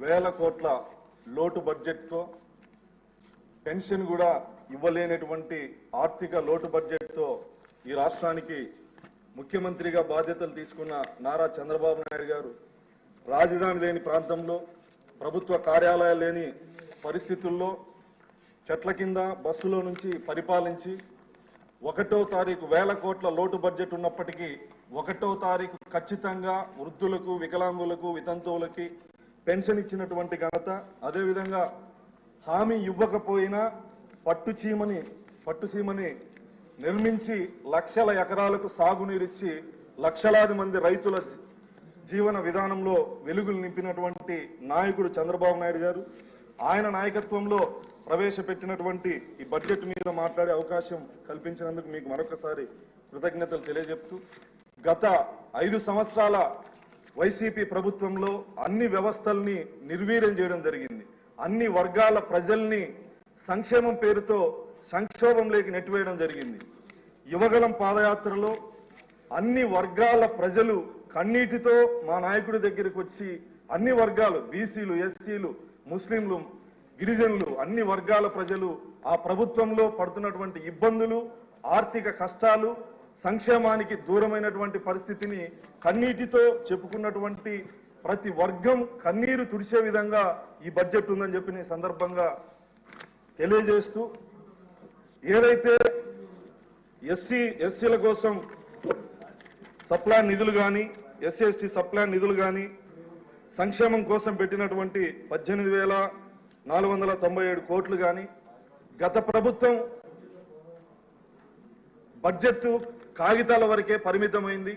వేల కోట్ల లోటు బడ్జెట్తో పెన్షన్ కూడా ఇవ్వలేనటువంటి ఆర్థిక లోటు బడ్జెట్తో ఈ రాష్ట్రానికి ముఖ్యమంత్రిగా బాధ్యతలు తీసుకున్న నారా చంద్రబాబు నాయుడు గారు రాజధాని లేని ప్రాంతంలో ప్రభుత్వ కార్యాలయాలు లేని పరిస్థితుల్లో చెట్ల కింద బస్సులో నుంచి పరిపాలించి 1వ తారీఖు వేల కోట్ల లోటు బడ్జెట్ ఉన్నప్పటికీ 1వ తారీఖు ఖచ్చితంగా వృద్ధులకు, వికలాంగులకు, వితంతువులకి పెన్షన్ ఇచ్చినటువంటి ఘనత, అదేవిధంగా హామీ ఇవ్వకపోయినా పట్టుసీమని నిర్మించి లక్షల ఎకరాలకు సాగునీరిచ్చి లక్షలాది మంది రైతుల జీవన విధానంలో వెలుగులు నింపినటువంటి నాయకుడు చంద్రబాబు నాయుడు గారు. ఆయన నాయకత్వంలో ప్రవేశపెట్టినటువంటి ఈ బడ్జెట్ మీద మాట్లాడే అవకాశం కల్పించినందుకు మీకు మరొకసారి కృతజ్ఞతలు తెలియజెప్తూ, గత 5 సంవత్సరాల వైసీపీ ప్రభుత్వంలో అన్ని వ్యవస్థల్ని నిర్వీర్యం చేయడం జరిగింది. అన్ని వర్గాల ప్రజల్ని సంక్షేమం పేరుతో సంక్షోభంలోకి నెట్టివేయడం జరిగింది. యువగలం పాదయాత్రలో అన్ని వర్గాల ప్రజలు కన్నీటితో మా నాయకుడి దగ్గరికి వచ్చి అన్ని వర్గాలు, బీసీలు, ఎస్సీలు, ముస్లింలు, గిరిజనులు, అన్ని వర్గాల ప్రజలు ఆ ప్రభుత్వంలో పడుతున్నటువంటి ఇబ్బందులు, ఆర్థిక కష్టాలు, సంక్షేమానికి దూరమైనటువంటి పరిస్థితిని కన్నీటితో చెప్పుకున్నటువంటి ప్రతి వర్గం కన్నీరు తుడిచే విధంగా ఈ బడ్జెట్ ఉందని చెప్పి నేను సందర్భంగా తెలియజేస్తూ, ఏదైతే ఎస్సీల కోసం సప్లాన్ నిధులు కానీ, ఎస్సీ ఎస్టీ సప్లాన్ నిధులు కానీ, సంక్షేమం కోసం పెట్టినటువంటి 18,497 కోట్లు కానీ, గత ప్రభుత్వం బడ్జెట్ కాగితాల వరకే పరిమితమైంది.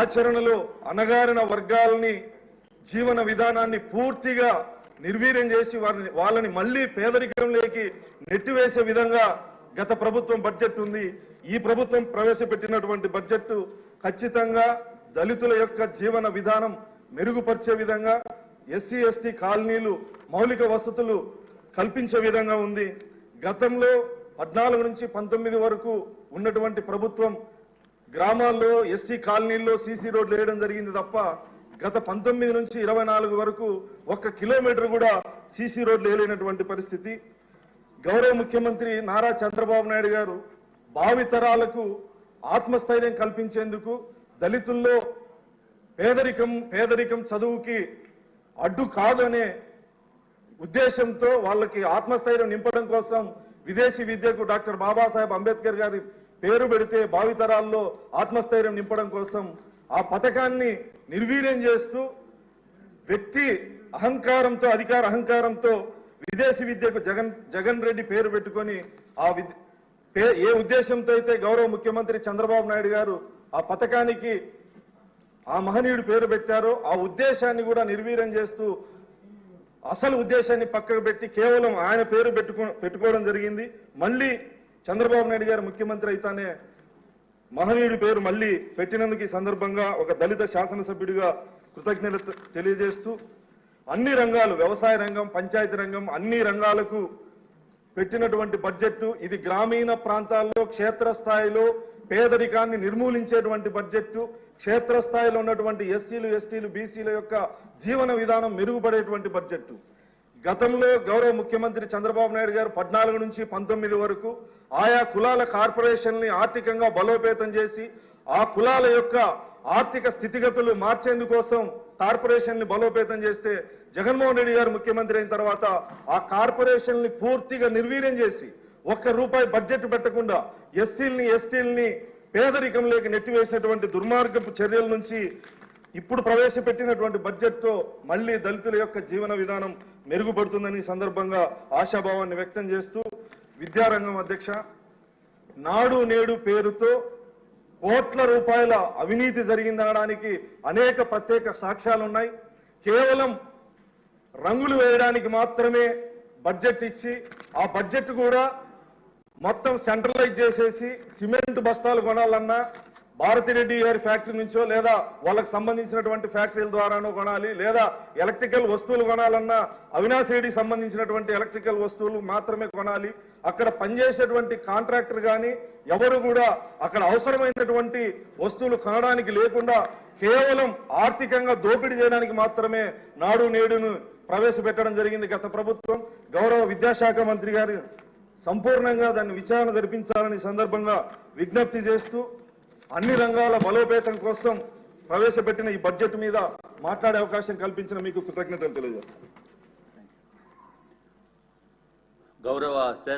ఆచరణలో అణగారిన వర్గాలని జీవన విధానాన్ని పూర్తిగా నిర్వీర్యం చేసి వాళ్ళని మళ్లీ పేదరికంలోకి నెట్టివేసే విధంగా గత ప్రభుత్వం బడ్జెట్ ఉంది. ఈ ప్రభుత్వం ప్రవేశపెట్టినటువంటి బడ్జెట్ ఖచ్చితంగా దళితుల యొక్క జీవన విధానం మెరుగుపరిచే విధంగా, ఎస్సీ ఎస్టీ కాలనీలు మౌలిక వసతులు కల్పించే విధంగా ఉంది. గతంలో 14 నుంచి 19 వరకు ఉన్నటువంటి ప్రభుత్వం గ్రామాల్లో ఎస్సీ కాలనీల్లో సీసీ రోడ్లు వేయడం జరిగింది తప్ప గత 19 నుంచి 24 వరకు 1 కిలోమీటర్ కూడా సీసీ రోడ్లు వేయలేనటువంటి పరిస్థితి. గౌరవ ముఖ్యమంత్రి నారా చంద్రబాబు నాయుడు గారు భావితరాలకు ఆత్మస్థైర్యం కల్పించేందుకు, దళితుల్లో పేదరికం చదువుకి అడ్డు కాదనే ఉద్దేశంతో వాళ్ళకి ఆత్మస్థైర్యం నింపడం కోసం విదేశీ విద్యకు డాక్టర్ బాబాసాహెబ్ అంబేద్కర్ గారి పేరు పెడితే భావితరాల్లో ఆత్మస్థైర్యం నింపడం కోసం ఆ పథకాన్ని నిర్వీర్యం చేస్తూ వ్యక్తి అహంకారంతో, అధికార అహంకారంతో విదేశీ విద్యకు జగన్ రెడ్డి పేరు పెట్టుకొని ఏ ఉద్దేశంతో అయితే గౌరవ ముఖ్యమంత్రి చంద్రబాబు నాయుడు గారు ఆ పథకానికి ఆ మహనీయుడు పేరు పెట్టారో ఆ ఉద్దేశాన్ని కూడా నిర్వీర్యం చేస్తూ అసలు ఉద్దేశాన్ని పక్కకు పెట్టి కేవలం ఆయన పేరు పెట్టుకోవడం జరిగింది. మళ్ళీ చంద్రబాబు నాయుడు గారు ముఖ్యమంత్రి అయితేనే మహనీయుడి పేరు మళ్ళీ పెట్టినందుకు ఈ సందర్భంగా ఒక దళిత శాసనసభ్యుడిగా కృతజ్ఞత తెలియజేస్తూ, అన్ని రంగాలు, వ్యవసాయ రంగం, పంచాయతీ రంగం, అన్ని రంగాలకు పెట్టినటువంటి బడ్జెట్ ఇది గ్రామీణ ప్రాంతాల్లో క్షేత్రస్థాయిలో పేదరికాన్ని నిర్మూలించేటువంటి బడ్జెట్, క్షేత్రస్థాయిలో ఉన్నటువంటి ఎస్సీలు, ఎస్టీలు, బీసీల యొక్క జీవన విధానం మెరుగుపడేటువంటి బడ్జెట్. గతంలో గౌరవ ముఖ్యమంత్రి చంద్రబాబు నాయుడు గారు 14 నుంచి 19 వరకు ఆయా కులాల కార్పొరేషన్ని ఆర్థికంగా బలోపేతం చేసి ఆ కులాల యొక్క ఆర్థిక స్థితిగతులు మార్చేందుకోసం కార్పొరేషన్ని బలోపేతం చేస్తే, జగన్మోహన్ రెడ్డి గారు ముఖ్యమంత్రి అయిన తర్వాత ఆ కార్పొరేషన్ని పూర్తిగా నిర్వీర్యం చేసి ₹1 బడ్జెట్ పెట్టకుండా ఎస్సీలని, ఎస్టీలని పేదరికంలోకి నెట్టివేసినటువంటి దుర్మార్గపు చర్యల నుంచి ఇప్పుడు ప్రవేశపెట్టినటువంటి బడ్జెట్తో మళ్లీ దళితుల యొక్క జీవన విధానం మెరుగుపడుతుందని సందర్భంగా ఆశాభావాన్ని వ్యక్తం చేస్తూ, విద్యారంగం అధ్యక్ష, నాడు నేడు పేరుతో కోట్ల రూపాయల అవినీతి జరిగిందనడానికి అనేక ప్రత్యేక సాక్ష్యాలు ఉన్నాయి. కేవలం రంగులు వేయడానికి మాత్రమే బడ్జెట్ ఇచ్చి ఆ బడ్జెట్ కూడా మొత్తం సెంట్రలైజ్ చేసేసి సిమెంట్ బస్తాలు కొనాలన్నా భారతిరెడ్డి గారి ఫ్యాక్టరీ నుంచో లేదా వాళ్ళకి సంబంధించినటువంటి ఫ్యాక్టరీల ద్వారానో కొనాలి, లేదా ఎలక్ట్రికల్ వస్తువులు కొనాలన్నా అవినాష్ రెడ్డికి సంబంధించినటువంటి ఎలక్ట్రికల్ వస్తువులు మాత్రమే కొనాలి. అక్కడ పనిచేసేటువంటి కాంట్రాక్టర్ కానీ ఎవరు కూడా అక్కడ అవసరమైనటువంటి వస్తువులు కొనడానికి లేకుండా కేవలం ఆర్థికంగా దోపిడీ చేయడానికి మాత్రమే నాడు నేడును ప్రవేశపెట్టడం జరిగింది గత ప్రభుత్వం. గౌరవ విద్యాశాఖ మంత్రి గారు సంపూర్ణంగా దాన్ని విచారణ జరిపించాలని సందర్భంగా విజ్ఞప్తి చేస్తూ అన్ని రంగాల బలోపేతం కోసం ప్రవేశపెట్టిన ఈ బడ్జెట్ మీద మాట్లాడే అవకాశం కల్పించిన మీకు కృతజ్ఞతలు తెలియజేస్తాను. గౌరవ